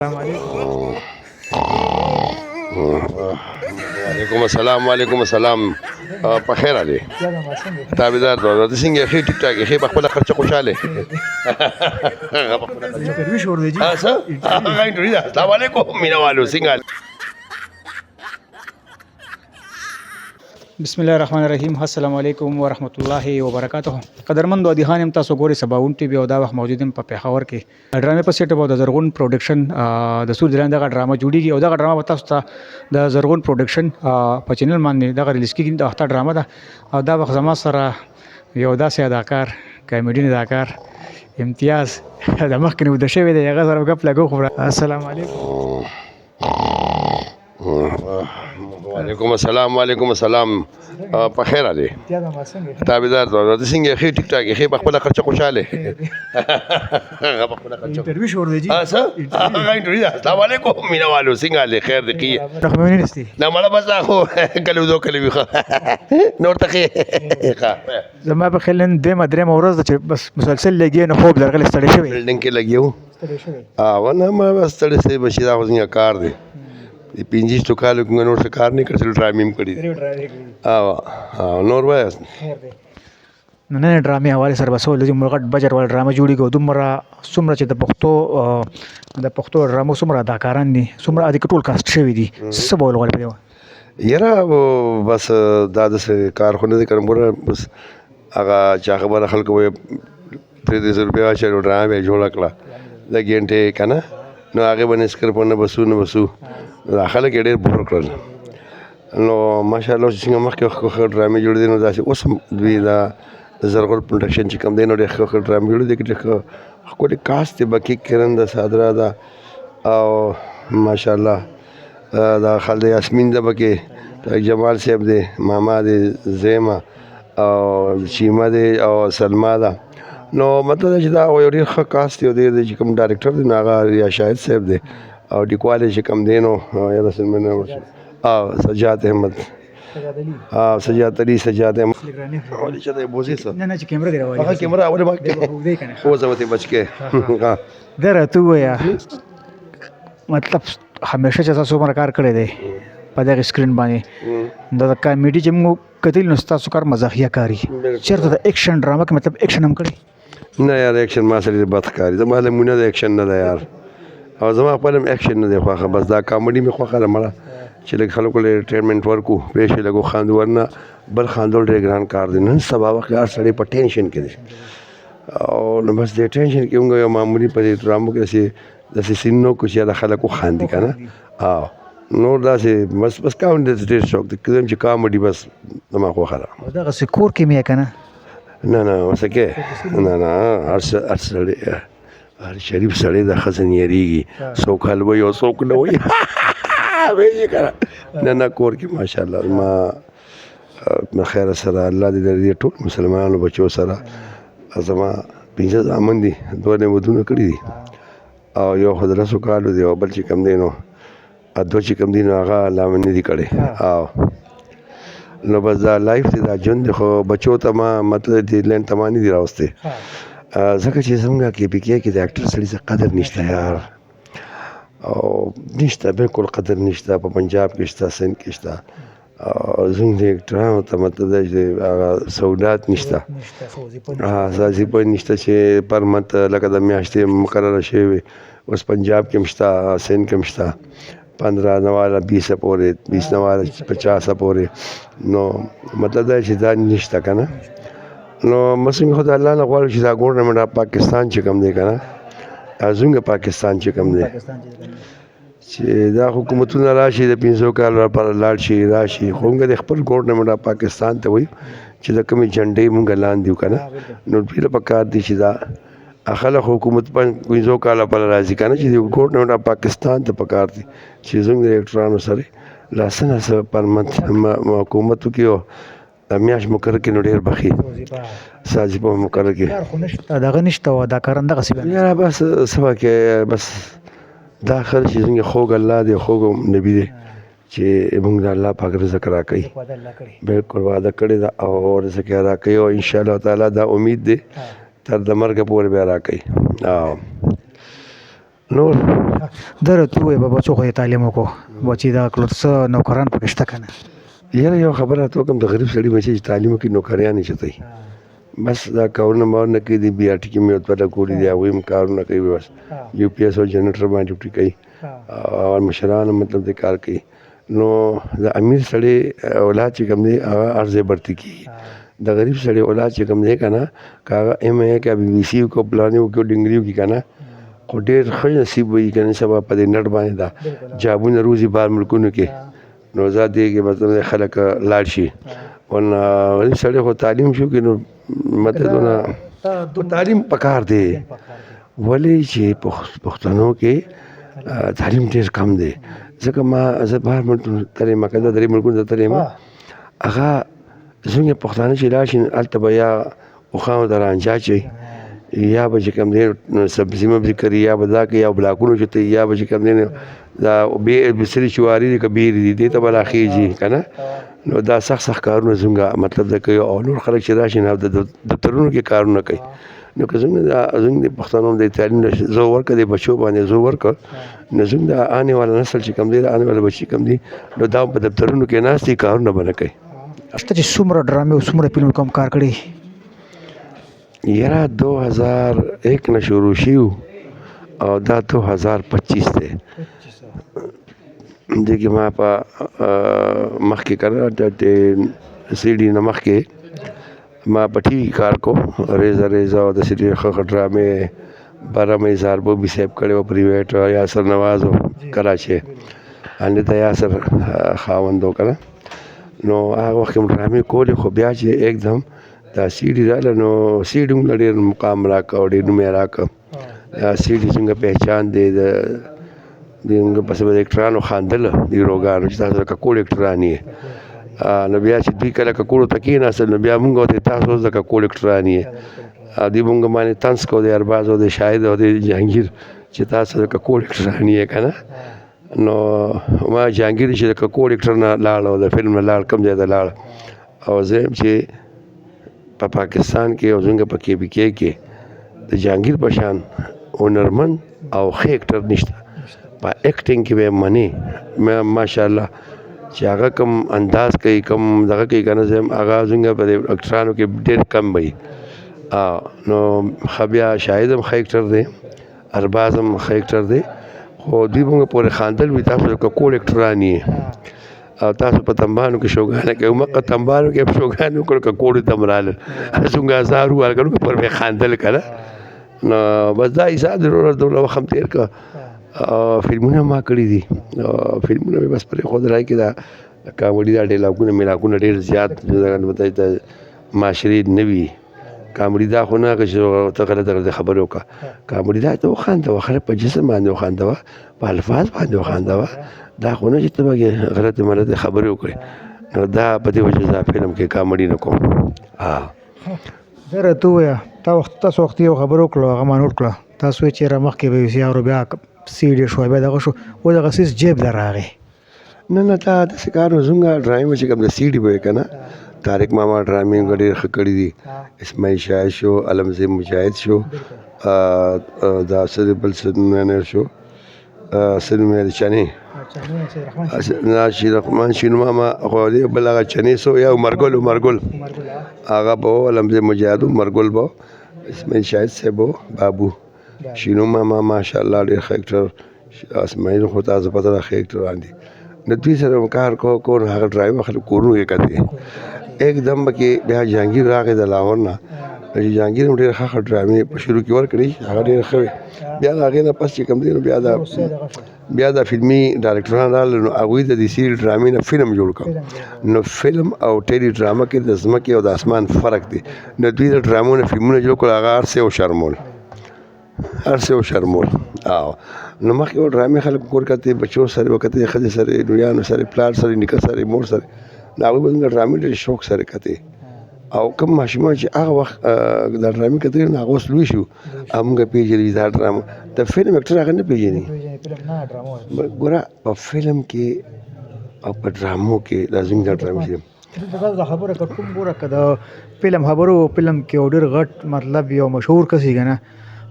وعلیکم السلام وعلیکم السلام په خیر علي تابعدار ته څنګه خې ټیک ټاک خې په خپل خرچه خوشاله هغه په خپل خرچه درویش ور دی ها څه هغه انټری ده السلام علیکم مینوالو څنګه بسم الله الرحمن الرحیم السلام علیکم ورحمت الله وبرکاته قدرمن دوه خان هم تاسو ګوري سباون ټي وی او دا وخت موجود هم په پیښور کې ډرامې په سیټ په د زرغون پروډکشن د سور دلان دغه ډرامه جوړیږي او دغه ډرامه تاسو ته د زرغون پروډکشن په چینل باندې دغه ریلیز کیږي د اخته ډرامه ده او دا وخت زما سره یو داسې اداکار کامیډین اداکار امتیاز د مخکې نو د شوی دی هغه سره غپ لګو خو السلام علیکم وعلیکم السلام وعلیکم السلام په خیر علي تابعدار ته څنګه خې ټیک ټاک خې په خپل خرچه خوشاله هغه په خپل خرچه درویش ور دی ها څه هغه انټری ده السلام علیکم مینوالو څنګه علي خیر دی کی رحماني نستي نه مړه بس اخو کلو دو کلو نور تخې زما په خیال نن دمه درېمه ورځ ده چې بس مسلسل لګي نه خوب درغلی ستړی شوی بلډینګ کې لګیو نه ما بس ستړی سي بشي دا خو څنګه کار دی د 25 کالو کې نور څه کار نه کړل ډرامې هم کړې نور وایي نن ډرامې حواله سره بسول د مرغټ بجر ول ډرامه جوړیږي دومره څومره چې د پښتو ډرامو څومره اداکاران دي څومره د ټول کاست شوی دي څه بول غواړي په یاره بس دا د کار خو نه دی کړم ګوره بس هغه چا خبره خلکو وایي 300 روپیا چې ډرامه جوړه کړه د ګنټې که نه نو هغې به نسکر په نه بسو دا خلک یې ډېر بور کړل نو ماشاءالله چې څنګه مخکې ښه ډرامې جوړې دي نو داسې اوس هم دوی دا زرغون پروډکشن چې کوم دی نو ډېر ښه ډرامې جوړې دي ډېر ښه ښکلې کاست دی بقي کرن ده صادره ده او ماشاءالله دا خالد یاسمین ده پکې جمال صاحب دی ماما دی زیمه او شیمه دی او سلما ده نو مطلب چې دا یو ډېر ښه کاست دی او دی چې کوم ډایرکټر دی نو هغه ریا شاهد صاحب دی او لیکوال چې کوم دی نو یاده او سجاد احمد سجاد علي سجاد احمد ولې چې دا بوزي څه نه چې کیمرا دی راوړي هغه کیمرا اوله باندې هو زمته بچ کې درته تو یا مطلب همیشه چې تاسو مر کار کړی دی په دغه سکرین باندې دا کامیډي چې موږ کتل نو تاسو کار مزاحیه کاری چیرته د اکشن ډرامه کې مطلب اکشن هم کړی نه یار اکشن ما سره بد کاری زما له مونږ د اکشن نه یار او زما خپل اکشن نه دی خوښه بس دا کامیډي مې خوښه مړه چې لږ خلکو له انټرټینمنټ ورکو پیښې لګو خاندو ورنه بل خاندول ډېر ګران کار دی نن سبا وخت هر سړی په ټینشن کې دی او نو بس د ټینشن کې موږ یو معمولي په دې ډرامو کې داسې سینو کو چې د خلکو خاندي که نه او نور داسې بس کامیډي ډېر شوق دی کوم چې کامیډي بس زما خوښه ده دغسې کور کې مې که نه نه اوس کې نه هر سړی هر شریف سړی د ښځه نه یېرېږي څوک حلوي او څوک نه وایي وایي که نه کور کې ماشاءالله ما خیر سره الله دې د ټول مسلمانانو بچو سره زما 15 زامن دي 2 نه ودونه کړي دي او یو خو د 10 کالو دی او بل چې کوم دی نو دوه چې کوم دی نو هغه لا مې نه دي کړی او نو بس دا لایف دی دا ژوند دی خو بچو ته ما مطلب دې لین ته ما نه دي راوستی ځکه چې زموږ کې پی کې د اکټر سړي څه قدر نشته یار او نشته بالکل قدر نشته په پنجاب کې شته سند کې شته زموږ د اکټرانو ته مطلب دا چې هغه سہولت نشته اساسي پوینټ نشته چې پر منت لکه د میاشتې مقرره شوې وي اوس پنجاب کې هم شته سند کې هم شته 15 نواله 20 پورې 20 نواله 50 پورې نو مطلب دا چې دا نشته که نه نو مسلم خدای الله نه غواړي چې دا ګورنمنټ اف پاکستان چې کوم دی که نه زموږ پاکستان چې کوم دی چې دا حکومتونه راشي د 500 کالو لپاره لاړ شي راشي خو موږ د خپل ګورنمنټ اف پاکستان ته وایو چې د کومې جنډې موږ لاندې یو که نه نو ډېره پکار دي چې دا خلک حکومت 500 کاله لپاره راځي که نه چې د ګورنمنټ اف پاکستان ته پکار دي چې زموږ د اکټرانو سره لاسنه پر حکومت وکړي او میاشت مقرر کې نو ډېر بخي سازي په مقرر کې دغه نشته او اداکاران دغسې یاره بس سبا کې بس دا خل چې څنګه خوږ الله دی خوږ نبي دی چې موږ د الله پاک رزق راکوي بالکل وعده کړې ده او رزق یې راکوي او انشاءالله تعالی دا امید دی تر د مرګه پورې بیا راکوي نور در ته وایې به بچو خو یې تعلیم وکړو بچي دغه کړو څه نوکران پکې شته که نه یاره یو خبره ته وکړم د غریب سړي بچي چې تعلیم وکړي نوکریان یې چتوي بس دا کارونه ما نه کوي د بیا ټکي مې ورته کولي دي هغوی هم کارونه کوي بس یو پی ایس او جنریټر باندې ډیوټي کوي او مشران مطلب د کار کوي نو د امیر سړی اولاد چې کوم دی هغه هر ځای برتي کېږي د غریب سړی اولاد چې کوم دی که نه که هغه ایم ای که بي بي سي وکړو پلانې وکړو ډنګري وکړي که نه خو ډېر ښه نصیب وي که نه سبا په دې نټ باندې دا جابونه روزي بار ملکونو کې نو زه دې کې مطلب خلک لاړ شي ورنه غریب سړی خو تعلیم شو کې نو مطلب تعلیم پکار دی ولې چې پښتنو کې تعلیم ډېر کم دی ځکه زه بهر ملکونو تللی یم که زه درې ملکونو ته تللی یم هغه زموږ پښتانه چې لاړ شي هلته به یا اوښانو ته رانجه اچوي یا به چې کوم دی سبزي مبزي کوي یا به دا کوي یا بلاکونو چتوي یا به چې کوم دی دا بسري چواري دي که بیرې دي دې ته به راخېږي که نه نو دا سخت کارونه زموږ مطلب د کوي او نور خلک چې راشي نه د دفترونو کې کارونه کوي نو که زموږ د پښتنو د تعلیم زور ورکړه د بچو باندې زور ورکړه نو زموږ د آنے والا نسل چې کوم دی آنے والا بچي کوم دي نو دا په دفترونو کې ناست دي کارونه به نه کوي ته چې څومره ډرامې او څومره فلمونه کوم کار کړی یاره 2001 نه شروع شي او دا 2025 دی دې کې ما په مخکې کنه د سی ډي نه مخکې ما په ټي وي کار کو ریزه او د سیډي ښه ډرامې 12 مې اظهار بوبي صاحب کړی و پریویټ یاسر نواز و کراچۍ هلته ته یاسر خاوند و که نه نو هغه وخت کې ډرامې کولې خو بیا چې एकदम دا سی ډي راغله نو سی ډي موږ ډېر مقام راکړه او ډېر نوم یې راکړه دا سی ډي څنګه پہچان دی د پس به د اکټرانو خاندل د هیروګانو چې تاسو د ککوړ اکټران یې نو بیا چې دوی کله ککوړو ته کېناستل نو بیا موږ ورته تاسو اوس د ککوړ اکټران یې دوی موږ باندې طنز کو د ارباز او د شاهد او د جهانګیر چې تاسو د ککوړ اکټران یې که نه نو ما جهانګیر چې د ککوړ اکټر نه لاړ او د فلم نه لاړ کوم ځای ته لاړ او زه یم چې په پاکستان کې او زموږ په کې بي کې کې د جهانګیر په شان هنرمند او ښه اکټر نشته په ایکټینګ کې به منې ماشاءالله چې هغه کوم انداز کوي کوم دغه کوي که نه زه هغه زموږ په دې اکټرانو کې ډېر کم وي نو ښه بیا شاهد هم ښه اکټر دی ارباز هم ښه اکټر دی خو دوی موږ پورې خاندل وي تاسو د ککوړ اکټران یې او تاسو په تنبانو کې شوګانه کوي مکه تنبانو کې شوګانې وکړو ککوړو ته م راغلل څومره ازار وویل که نو پر مې خاندل که نه نو بس دا حساب دی دومره وخت هم تېر کړه فلمونه ما کړي دي فلمونه مې بس پرېښودل کې دا کامیډي دا ډیلاګونه میلاګونه ډېر زیات د معاشرې نه وي کامیډي دا خو نه چې ته غلطه خبرې وکړه کامیډي دا ته وخاندوه خلک په جسم باندې وخاندوه په الفاظ باندې وخاندوه دا خو نه چې ته به غلطې ملطې خبرې وکړې نو دا په دې وجه زه فلم کې کامیډي نه کوم زه ته ووایه تاسو وخت یو خبره وکړه هغه ما نوټ کړه تاسو وایئ چې مخکې به وي سي بیا سی ډي شو بیا دغه شو اوس دغه سیس جیب ته راغی نه دا داسې کار نو زموږ ډرامې چې کوم د سی ډي به وي که نه طارق ماما ډرامې موږ ډېر ښه کړي دي اسماعیل شاهد شو علمزی مجاهد شو دا څه بل څه شو څه نوم یې چنې ناشي رحمان شینو ماما خو دې بل هغه چنې سو یا عمرګل هغه به علمزی مجاهد عمرګل به اسماعیل شاهد صاحب بابو شینو ماما ماشاءالله ډېر ښه اکټر اسماعیل خو تاسو پته ده ښه اکټران دي نو دوی سره کار کو نو هغه ډرایو خلک کورونو کې کتې एकदम به کې بیا جهانګیر راغی د لاهور نه چې جهانګیر هم ډېر ښه ډرامې په شروع کې ورکړي هغه ډېر ښه وي بیا د هغې نه پس چې کوم دی نو بیا د فلمي ډایرکټران راغلل نو هغوی د دې سیریل ډرامې نه فلم جوړ کړ نو فلم او ټیلي ډرامه کې د ځمکې او د اسمان فرق دی نو دوی د ډرامو نه فلمونه جوړ کړل هغه هر څه او شرمول نو مخکې و ډرامې خلک کور کتې بچو سره وکتې ښځې سره لویانو سره پلار سره نیکه سره مور سره نو هغوی به زموږ ډرامې ډېر شوق سره کتې او کوم ماشومان چې هغه وخت دا ډرامې کتلې نو هغه اوس لوی شو او موږ پېژني دا ډرامه د فلم اکټر هغه نه پېژني ګوره په فلم کې او په ډرامو کې دا زموږ دا ډرامې چې دا خبره کوم ګوره که د فلم خبرو فلم کې ډېر غټ مطلب یو مشهور کس که نه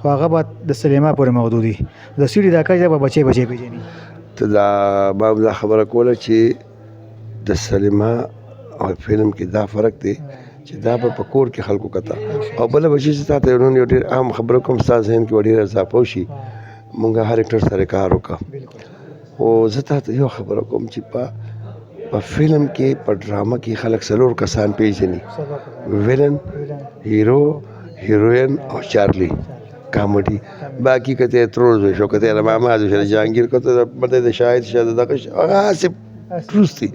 خو هغه به د سلیما پورې محدودي د سیډي دا کچ به بچي پیژني. ته دا باب دا خبره کوله چې د سلیما او فلم کې دا فرق دی چې دا په کور کې خلکو کته او بل بچی چې تاسو یو ډېر عام خبره کوم تاسو ذهن کې ډېر اضافه شي مونږه هر اکټر سره کار وکړو او زه تاسو یو خبره کوم چې په فلم کې په ډرامه کې خلک څلور کسان پیژني ویلن هیرو هیروین او چارلی کامیډي باقي کته تروز شو کته ماما د جهانگیر کته د شاهد شاده دغه آصف پروستی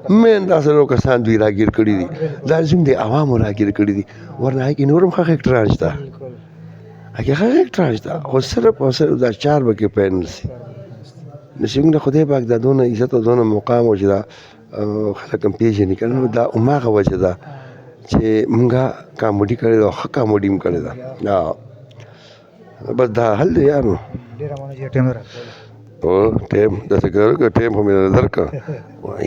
من تاسو لو کسان دوی راګیر کړی دي دا زم دي عوامو راګیر کړی دي ورنه کې نورم خه اکټران شته هغه خه اکټران شته خو صرف او صرف دا چار بکې پینل سي نشینګ خدای پاک دا دونه عزت او دونه مقام او جدا خلک هم پیژني کنه دا عمره وجه ده چې مونږه کامیډي کړی دا ښه کامیډي هم کړی دا بس دا حل دی یارو ډیره مونږ ټیم راکړل او ټیم داسې کار ټیم هم نظر کا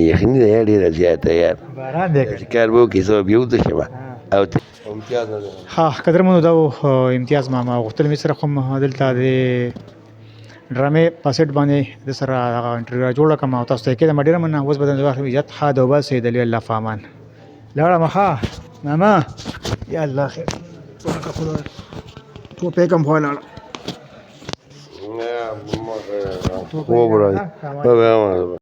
یخني دی ډیره زیاته یار باران دی کار وو کې سو بیو ته شوه او امتیاز ها قدرمنو دا امتیاز ماما غوښتل مې سره کوم دلته د ډرامې په سیټ باندې د سره هغه انټرویو جوړه کړم او تاسو ته کې د ډیره مننه اوس به د وخت عزت ښه د وبا سید علي الله فامان لاړه مخه ماما یا الله خیر تو په کوم خو لاړه خوب راځي